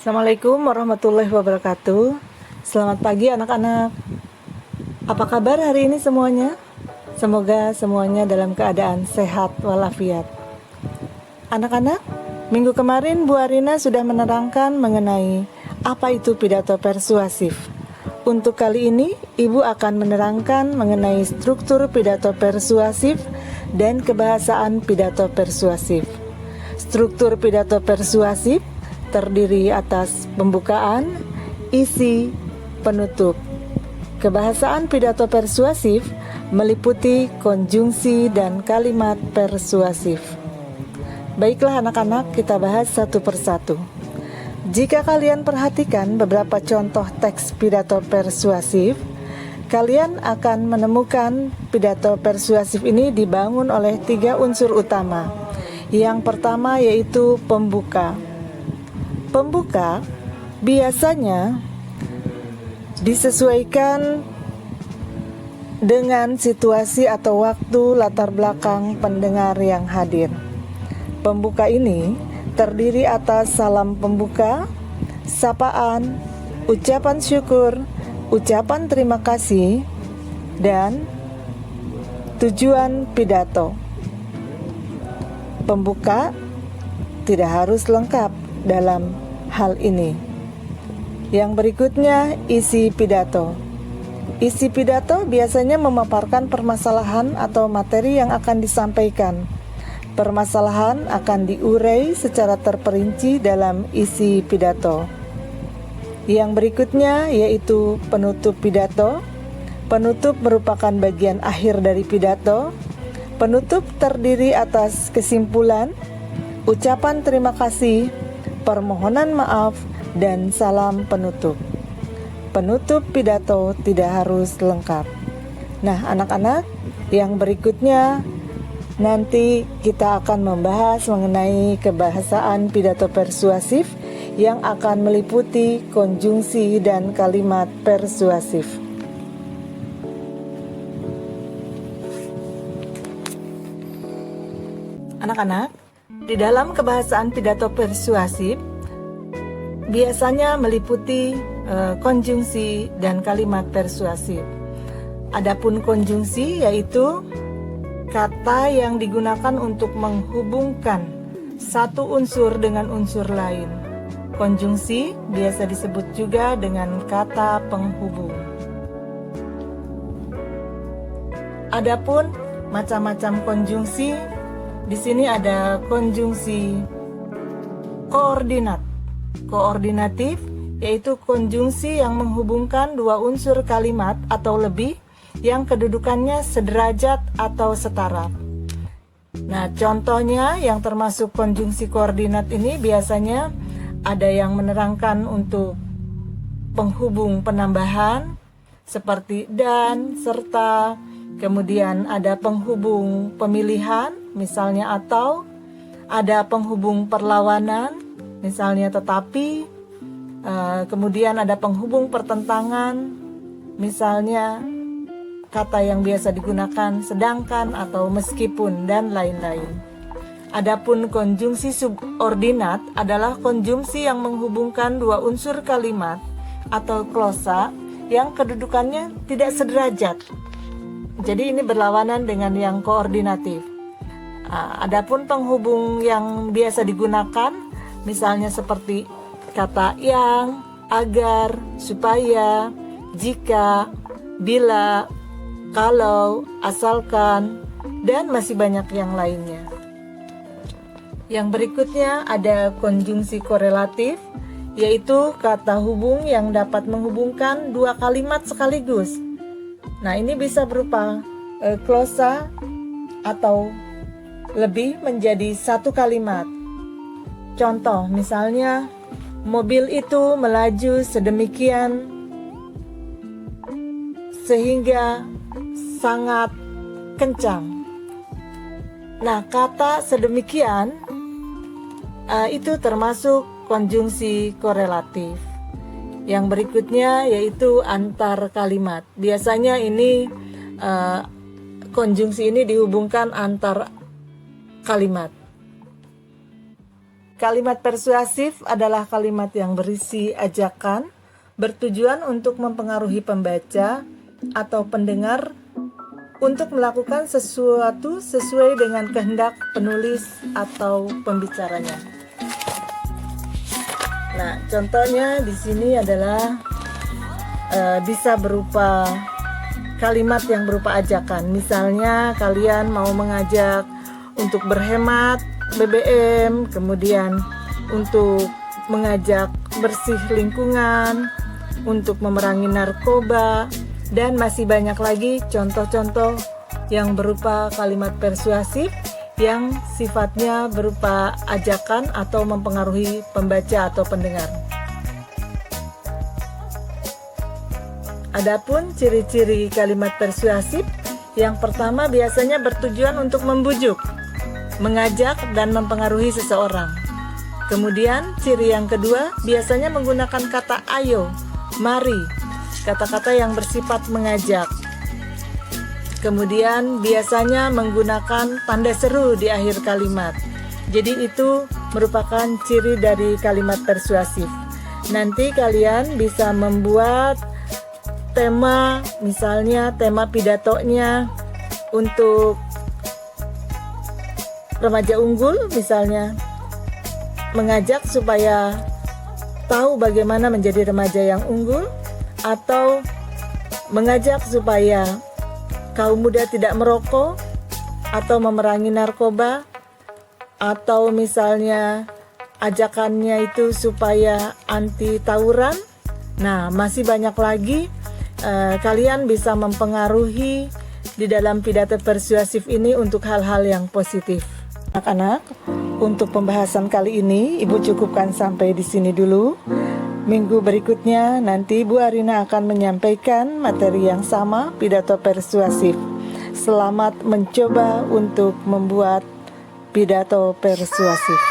Assalamualaikum warahmatullahi wabarakatuh. Selamat pagi anak-anak. Apa kabar hari ini semuanya? Semoga semuanya dalam keadaan sehat walafiat. Anak-anak, minggu kemarin Bu Arina sudah menerangkan mengenai apa itu pidato persuasif. Untuk kali ini, Ibu akan menerangkan mengenai struktur pidato persuasif dan kebahasaan pidato persuasif. Struktur pidato persuasif terdiri atas pembukaan, isi, penutup. Kebahasaan pidato persuasif meliputi konjungsi dan kalimat persuasif. Baiklah anak-anak, kita bahas satu persatu. Jika kalian perhatikan beberapa contoh teks pidato persuasif, kalian akan menemukan pidato persuasif ini dibangun oleh 3 unsur utama. Yang pertama yaitu pembuka. Pembuka biasanya disesuaikan dengan situasi atau waktu latar belakang pendengar yang hadir. Pembuka ini terdiri atas salam pembuka, sapaan, ucapan syukur, ucapan terima kasih, dan tujuan pidato. Pembuka tidak harus lengkap dalam hal ini. Yang berikutnya, isi pidato. Isi pidato biasanya memaparkan permasalahan atau materi yang akan disampaikan. Permasalahan akan diurai secara terperinci dalam isi pidato. Yang berikutnya yaitu penutup pidato. Penutup merupakan bagian akhir dari pidato. Penutup terdiri atas kesimpulan, ucapan terima kasih, permohonan maaf, dan salam penutup. Penutup pidato tidak harus lengkap. Nah, anak-anak, yang berikutnya nanti kita akan membahas mengenai kebahasaan pidato persuasif yang akan meliputi konjungsi dan kalimat persuasif. Anak-anak, di dalam kebahasaan pidato persuasif biasanya meliputi konjungsi dan kalimat persuasif. Adapun konjungsi yaitu kata yang digunakan untuk menghubungkan satu unsur dengan unsur lain. Konjungsi biasa disebut juga dengan kata penghubung. Adapun macam-macam konjungsi, di sini ada konjungsi koordinat. Koordinatif yaitu konjungsi yang menghubungkan 2 unsur kalimat atau lebih yang kedudukannya sederajat atau setara. Nah, contohnya yang termasuk konjungsi koordinat ini biasanya ada yang menerangkan untuk penghubung penambahan seperti dan, serta, kemudian ada penghubung pemilihan misalnya atau, ada penghubung perlawanan misalnya tetapi, kemudian ada penghubung pertentangan misalnya kata yang biasa digunakan sedangkan atau meskipun dan lain-lain. Adapun konjungsi subordinat adalah konjungsi yang menghubungkan 2 unsur kalimat atau klosa yang kedudukannya tidak sederajat. Jadi ini berlawanan dengan yang koordinatif. Adapun penghubung yang biasa digunakan misalnya seperti kata yang, agar, supaya, jika, bila, kalau, asalkan, dan masih banyak yang lainnya. Yang berikutnya ada konjungsi korelatif, yaitu kata hubung yang dapat menghubungkan 2 kalimat sekaligus. Nah, ini bisa berupa klosa atau lebih menjadi 1 kalimat. Contoh misalnya, mobil itu melaju sedemikian sehingga sangat kencang. Nah, kata sedemikian itu termasuk konjungsi korelatif. Yang berikutnya yaitu antar kalimat. Biasanya ini konjungsi ini dihubungkan antar kalimat. Kalimat persuasif adalah kalimat yang berisi ajakan, bertujuan untuk mempengaruhi pembaca atau pendengar untuk melakukan sesuatu sesuai dengan kehendak penulis atau pembicaranya. Nah, contohnya di sini adalah bisa berupa kalimat yang berupa ajakan. Misalnya kalian mau mengajak untuk berhemat BBM, kemudian untuk mengajak bersih lingkungan, untuk memerangi narkoba, dan masih banyak lagi contoh-contoh yang berupa kalimat persuasif yang sifatnya berupa ajakan atau mempengaruhi pembaca atau pendengar. Adapun ciri-ciri kalimat persuasif, yang pertama biasanya bertujuan untuk membujuk, mengajak, dan mempengaruhi seseorang. Kemudian ciri yang kedua biasanya menggunakan kata ayo, mari, kata-kata yang bersifat mengajak. Kemudian biasanya menggunakan tanda seru di akhir kalimat. Jadi itu merupakan ciri dari kalimat persuasif. Nanti kalian bisa membuat tema, misalnya tema pidatonya untuk remaja unggul, misalnya mengajak supaya tahu bagaimana menjadi remaja yang unggul, atau mengajak supaya kaum muda tidak merokok atau memerangi narkoba, atau misalnya ajakannya itu supaya anti tawuran. Nah, masih banyak lagi. Kalian bisa mempengaruhi di dalam pidato persuasif ini untuk hal-hal yang positif. Anak-anak, untuk pembahasan kali ini Ibu cukupkan sampai di sini dulu. Minggu berikutnya nanti Bu Arina akan menyampaikan materi yang sama, pidato persuasif. Selamat mencoba untuk membuat pidato persuasif.